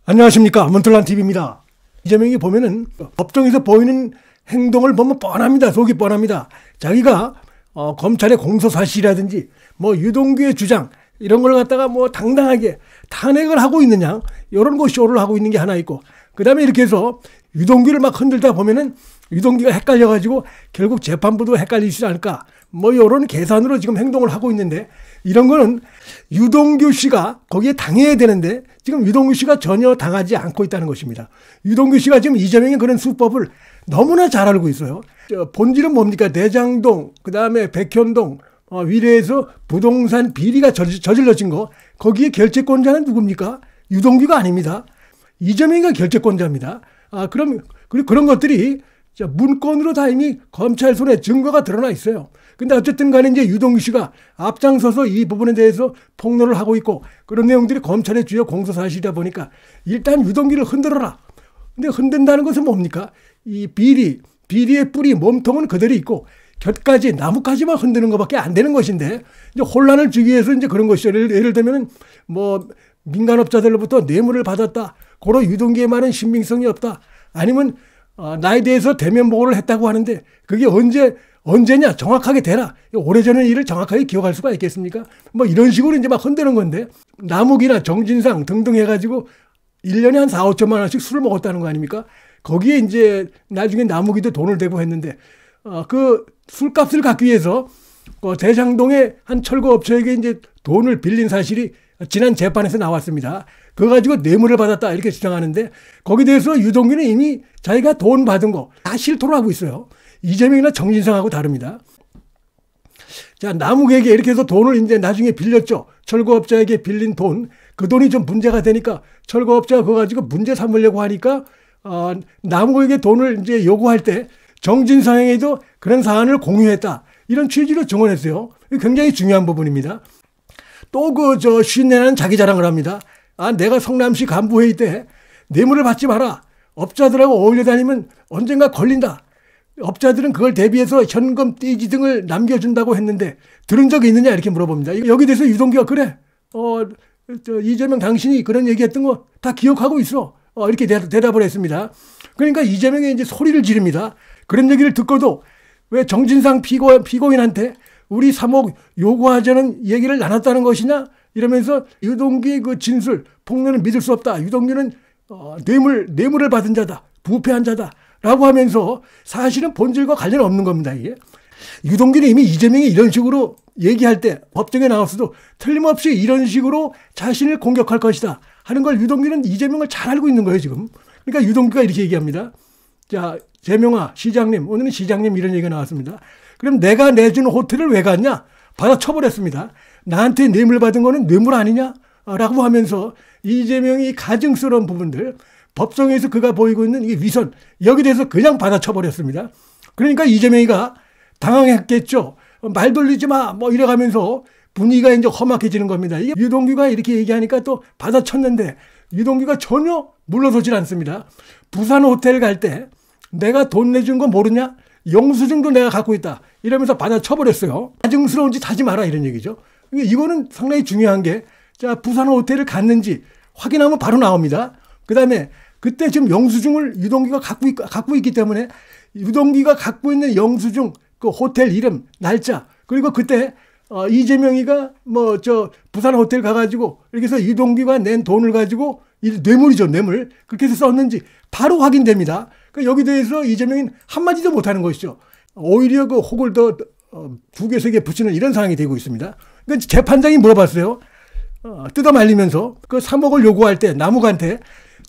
안녕하십니까, 문틀란TV입니다. 이재명이 보면은 법정에서 보이는 행동을 보면 뻔합니다. 속이 뻔합니다. 자기가 검찰의 공소사실이라든지 뭐 유동규의 주장 이런 걸 갖다가 뭐 당당하게 탄핵을 하고 있느냐, 이런 거 쇼를 하고 있는 게 하나 있고, 그 다음에 이렇게 해서 유동규를 막 흔들다 보면은 유동규가 헷갈려가지고 결국 재판부도 헷갈리지 않을까, 뭐 이런 계산으로 지금 행동을 하고 있는데, 이런 거는 유동규 씨가 거기에 당해야 되는데 지금 유동규 씨가 전혀 당하지 않고 있다는 것입니다. 유동규 씨가 지금 이재명의 그런 수법을 너무나 잘 알고 있어요. 본질은 뭡니까? 대장동, 그 다음에 백현동, 위례에서 부동산 비리가 저질러진 거, 거기에 결재권자는 누굽니까? 유동규가 아닙니다. 이재명이가 결재권자입니다. 그런 것들이 문건으로 다 이미 검찰 손에 증거가 드러나 있어요. 근데 어쨌든 간에 이제 유동규 씨가 앞장서서 이 부분에 대해서 폭로를 하고 있고, 그런 내용들이 검찰의 주요 공소사실이다 보니까 일단 유동규를 흔들어라. 근데 흔든다는 것은 뭡니까? 이 비리의 뿌리, 몸통은 그대로 있고 곁까지, 나뭇가지만 흔드는 것밖에 안 되는 것인데, 이제 혼란을 주기 위해서 이제 그런 것이죠. 예를 들면 뭐 민간업자들로부터 뇌물을 받았다, 고로 유동규의 말은 신빙성이 없다, 아니면 나에 대해서 대면 보고를 했다고 하는데 그게 언제냐, 정확하게 대라. 오래전의 일을 정확하게 기억할 수가 있겠습니까? 뭐 이런 식으로 이제 막 흔드는 건데, 남욱이나 정진상 등등 해가지고 1년에 한 4, 5천만 원씩 술을 먹었다는 거 아닙니까? 거기에 이제 나중에 남욱이도 돈을 대고 했는데, 그 술값을 갚기 위해서 대장동의 한 철거업체에게 이제 돈을 빌린 사실이 지난 재판에서 나왔습니다. 그거 가지고 뇌물을 받았다 이렇게 주장하는데, 거기에 대해서 유동규는 이미 자기가 돈 받은 거 다 실토를 하고 있어요. 이재명이나 정진상하고 다릅니다. 자, 남욱에게 이렇게 해서 돈을 이제 나중에 빌렸죠. 철거업자에게 빌린 돈, 그 돈이 좀 문제가 되니까 철거업자가 그거 가지고 문제 삼으려고 하니까 남욱에게 돈을 이제 요구할 때 정진상에게도 그런 사안을 공유했다, 이런 취지로 증언했어요. 굉장히 중요한 부분입니다. 또 쉰내나는 자기 자랑을 합니다. 내가 성남시 간부회의 때 뇌물을 받지 마라, 업자들하고 어울려 다니면 언젠가 걸린다, 업자들은 그걸 대비해서 현금 띠지 등을 남겨준다고 했는데 들은 적이 있느냐, 이렇게 물어봅니다. 여기 대해서 유동규가 그래, 이재명 당신이 그런 얘기했던 거 다 기억하고 있어, 이렇게 대답을 했습니다. 그러니까 이재명이 이제 소리를 지릅니다. 그런 얘기를 듣고도 왜 정진상 피고인한테 우리 3억 요구하자는 얘기를 나눴다는 것이냐, 이러면서 유동규의 그 진술, 폭로는 믿을 수 없다, 유동규는 뇌물을 받은 자다, 부패한 자다 라고 하면서 사실은 본질과 관련 없는 겁니다. 이게 유동규는 이미 이재명이 이런 식으로 얘기할 때 법정에 나왔어도 틀림없이 이런 식으로 자신을 공격할 것이다 하는 걸 유동규는 이재명을 잘 알고 있는 거예요, 지금. 그러니까 유동규가 이렇게 얘기합니다. 자, 재명아 시장님, 오늘은 시장님 이런 얘기가 나왔습니다. 그럼 내가 내준 호텔을 왜 갔냐? 받아 처벌했습니다. 나한테 뇌물 받은 거는 뇌물 아니냐? 라고 하면서 이재명이 가증스러운 부분들, 법정에서 그가 보이고 있는 이 위선, 여기 대해서 그냥 받아 쳐버렸습니다. 그러니까 이재명이가 당황했겠죠. 말 돌리지 마, 뭐 이래가면서 분위기가 이제 험악해지는 겁니다. 이게 유동규가 이렇게 얘기하니까 또 받아 쳤는데 유동규가 전혀 물러서질 않습니다. 부산 호텔 갈 때 내가 돈 내준 거 모르냐? 영수증도 내가 갖고 있다, 이러면서 받아 쳐버렸어요. 가증스러운 짓 하지 마라, 이런 얘기죠. 이거는 상당히 중요한 게, 자, 부산 호텔을 갔는지 확인하면 바로 나옵니다. 그 다음에 그때 지금 영수증을 유동규가 갖고 있기 때문에 유동규가 갖고 있는 영수증, 그 호텔 이름, 날짜, 그리고 그때 이재명이가 부산 호텔 가가지고 이렇게 해서 유동규가 낸 돈을 가지고, 뇌물이죠, 뇌물, 그렇게 해서 썼는지 바로 확인됩니다. 그러니까 여기 대해서 이재명이 한마디도 못하는 것이죠. 오히려 그 혹을 더 두 개, 세 개 붙이는 이런 상황이 되고 있습니다. 그러니까 재판장이 물어봤어요. 뜯어 말리면서 그 3억을 요구할 때 남욱한테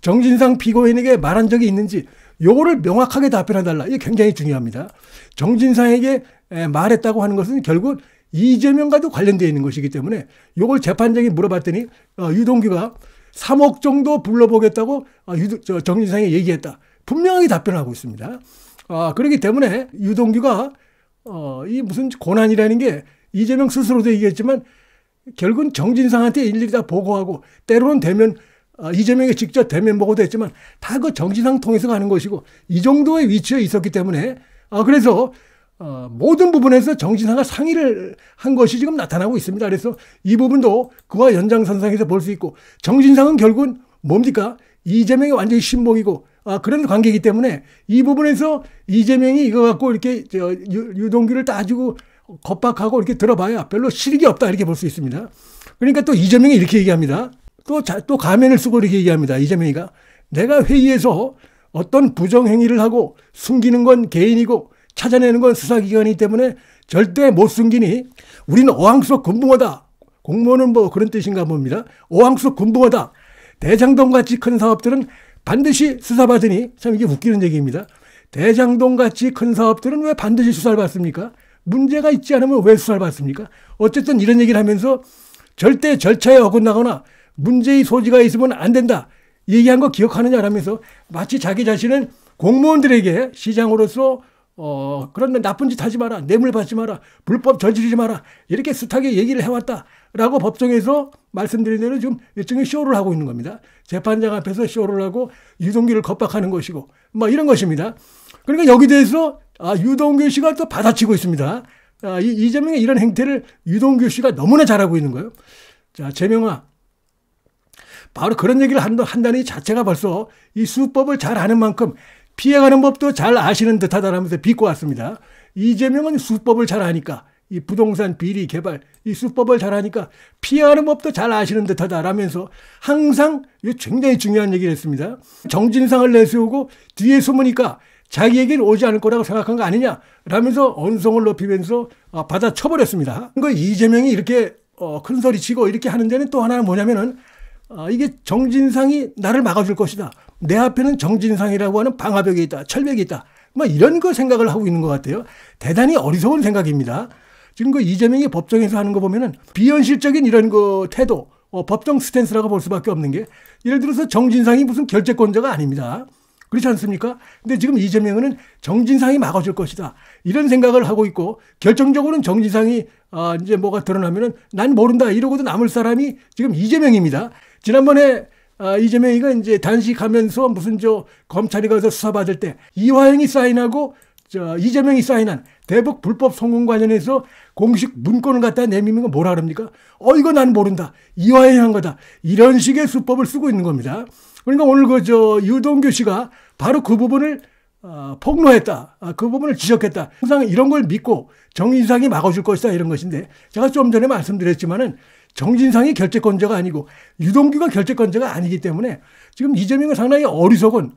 정진상 피고인에게 말한 적이 있는지 요거를 명확하게 답변해달라. 이게 굉장히 중요합니다. 정진상에게 말했다고 하는 것은 결국 이재명과도 관련되어 있는 것이기 때문에 요걸 재판장이 물어봤더니 유동규가 3억 정도 불러보겠다고 정진상에 얘기했다, 분명하게 답변하고 있습니다. 그렇기 때문에 유동규가 이 무슨 고난이라는 게 이재명 스스로도 얘기했지만 결국은 정진상한테 일일이 다 보고하고, 때로는 이재명이 직접 대면 보고도 했지만 다 그 정진상 통해서 가는 것이고, 이 정도의 위치에 있었기 때문에 그래서 모든 부분에서 정진상과 상의를 한 것이 지금 나타나고 있습니다. 그래서 이 부분도 그와 연장선상에서 볼 수 있고, 정진상은 결국은 뭡니까? 이재명이 완전히 신복이고 그런 관계이기 때문에 이 부분에서 이재명이 이거 갖고 이렇게 유동규를 따지고 겁박하고 이렇게 들어봐야 별로 실익이 없다 이렇게 볼 수 있습니다. 그러니까 또 이재명이 이렇게 얘기합니다. 또 가면을 쓰고 이렇게 얘기합니다. 이재명이가 내가 회의에서 어떤 부정행위를 하고 숨기는 건 개인이고 찾아내는 건 수사기관이기 때문에 절대 못 숨기니 우리는 어항속 군붕어다. 공무원은 뭐 그런 뜻인가 봅니다. 어항속 군붕어다. 대장동같이 큰 사업들은 반드시 수사받으니 참 이게 웃기는 얘기입니다. 대장동같이 큰 사업들은 왜 반드시 수사를 받습니까? 문제가 있지 않으면 왜 수사를 받습니까? 어쨌든 이런 얘기를 하면서 절대 절차에 어긋나거나 문제의 소지가 있으면 안 된다. 얘기한 거 기억하느냐라면서 마치 자기 자신은 공무원들에게 시장으로서 그런 나쁜 짓 하지 마라. 뇌물 받지 마라. 불법 저지르지 마라. 이렇게 숱하게 얘기를 해왔다라고 법정에서 말씀드린 대로 지금 일종의 쇼를 하고 있는 겁니다. 재판장 앞에서 쇼를 하고 유동규를 겁박하는 것이고 뭐 이런 것입니다. 그러니까 여기 대해서 유동규 씨가 또 받아치고 있습니다. 이재명의 이런 행태를 유동규 씨가 너무나 잘하고 있는 거예요. 자, 재명아. 바로 그런 얘기를 한다는 자체가 벌써 이 수법을 잘 아는 만큼 피해가는 법도 잘 아시는 듯하다라면서 비꼬 왔습니다. 이재명은 수법을 잘 아니까 이 부동산 비리 개발 이 수법을 잘 아니까 피해가는 법도 잘 아시는 듯하다라면서 항상 굉장히 중요한 얘기를 했습니다. 정진상을 내세우고 뒤에 숨으니까 자기에게는 오지 않을 거라고 생각한 거 아니냐라면서 언성을 높이면서 받아쳐버렸습니다. 이재명이 이렇게 큰 소리 치고 이렇게 하는 데는 또 하나는 뭐냐면은 이게 정진상이 나를 막아줄 것이다. 내 앞에는 정진상이라고 하는 방화벽이 있다. 철벽이 있다. 뭐 이런 거 생각을 하고 있는 것 같아요. 대단히 어리석은 생각입니다. 지금 이재명이 법정에서 하는 거 보면은 비현실적인 이런 태도, 법정 스탠스라고 볼 수밖에 없는 게 예를 들어서 정진상이 무슨 결재권자가 아닙니다. 그렇지 않습니까? 근데 지금 이재명은 정진상이 막아줄 것이다. 이런 생각을 하고 있고 결정적으로는 정진상이 이제 뭐가 드러나면은 난 모른다 이러고도 남을 사람이 지금 이재명입니다. 지난번에 이재명이가 이제 단식하면서 무슨 검찰이 가서 수사받을 때 이화영이 사인하고 이재명이 사인한 대북 불법 송금 관련해서 공식 문건을 갖다 내미는 건 뭐라 그럽니까? 이거 난 모른다. 이화영이 한 거다. 이런 식의 수법을 쓰고 있는 겁니다. 그러니까 오늘 유동규 씨가 바로 그 부분을 폭로했다. 그 부분을 지적했다. 항상 이런 걸 믿고 정진상이 막아줄 것이다 이런 것인데 제가 좀 전에 말씀드렸지만은 정진상이 결재권자가 아니고 유동규가 결재권자가 아니기 때문에 지금 이재명은 상당히 어리석은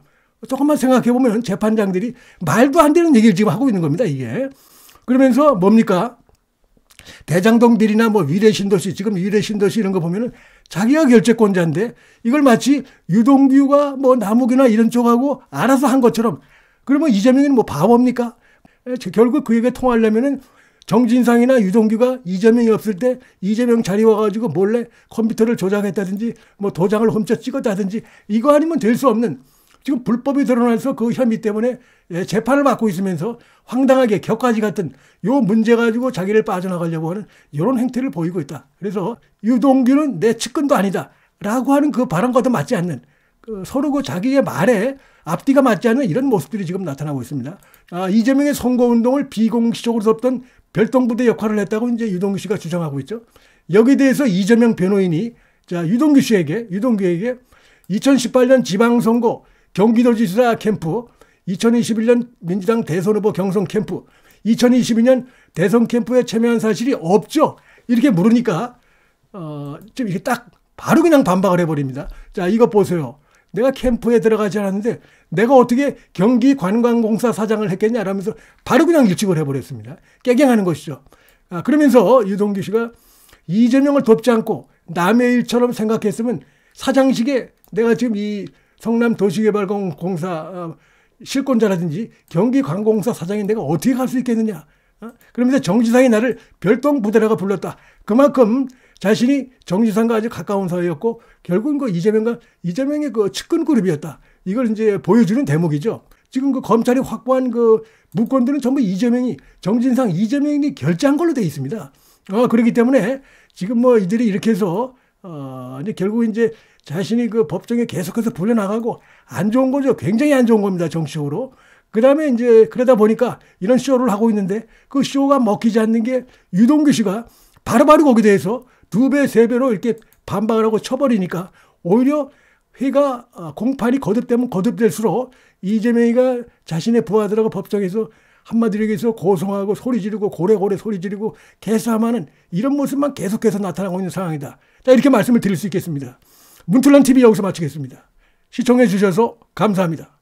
조금만 생각해보면 재판장들이 말도 안 되는 얘기를 지금 하고 있는 겁니다. 이게. 그러면서 뭡니까? 대장동 비리나 위례신도시 지금 위례신도시 이런 거 보면은 자기가 결재권자인데 이걸 마치 유동규가 남욱이나 이런 쪽하고 알아서 한 것처럼 그러면 이재명은 바보입니까? 결국 그 얘기가 통하려면은 정진상이나 유동규가 이재명이 없을 때 이재명 자리 와가지고 몰래 컴퓨터를 조작했다든지 도장을 훔쳐 찍었다든지 이거 아니면 될 수 없는 지금 불법이 드러나서 그 혐의 때문에 재판을 받고 있으면서 황당하게 격가지 같은 요 문제 가지고 자기를 빠져나가려고 하는 이런 행태를 보이고 있다. 그래서 유동규는 내 측근도 아니다 라고 하는 그 발언과도 맞지 않는 서로 자기의 말에 앞뒤가 맞지 않는 이런 모습들이 지금 나타나고 있습니다. 이재명의 선거운동을 비공식적으로 섰던 별동부대 역할을 했다고 이제 유동규 씨가 주장하고 있죠. 여기에 대해서 이재명 변호인이 유동규에게 2018년 지방선거 경기도지사 캠프, 2021년 민주당 대선 후보 경선 캠프, 2022년 대선 캠프에 참여한 사실이 없죠. 이렇게 물으니까 좀 이렇게 딱 바로 그냥 반박을 해버립니다. 자, 이거 보세요. 내가 캠프에 들어가지 않았는데 내가 어떻게 경기관광공사 사장을 했겠냐라면서 바로 그냥 일찍을 해버렸습니다. 깨갱하는 것이죠. 그러면서 유동규 씨가 이재명을 돕지 않고 남의 일처럼 생각했으면 사장직에 내가 지금 이 성남도시개발공사 실권자라든지 경기관공사 사장이 내가 어떻게 갈 수 있겠느냐. 그러면서 정진상이 나를 별동부대라고 불렀다. 그만큼 자신이 정진상과 아주 가까운 사이였고 결국은 이재명의 측근 그룹이었다. 이걸 이제 보여주는 대목이죠. 지금 검찰이 확보한 문건들은 전부 정진상 이재명이 결제한 걸로 돼 있습니다. 그렇기 때문에 지금 이들이 이렇게 해서 이제 결국 이제 자신이 법정에 계속해서 불려나가고 안 좋은 거죠. 굉장히 안 좋은 겁니다. 정치적으로. 그 다음에 이제 그러다 보니까 이런 쇼를 하고 있는데 그 쇼가 먹히지 않는 게 유동규 씨가 바로바로 거기에 대해서 2배, 3배로 이렇게 반박을 하고 쳐버리니까 오히려 회가 공판이 거듭되면 거듭될수록 이재명이가 자신의 부하들하고 법정에서 한마디로 얘기해서 고성하고 소리 지르고 고래고래 소리 지르고 개싸움하는 이런 모습만 계속해서 나타나고 있는 상황이다. 자, 이렇게 말씀을 드릴 수 있겠습니다. 문틀란 TV 여기서 마치겠습니다. 시청해 주셔서 감사합니다.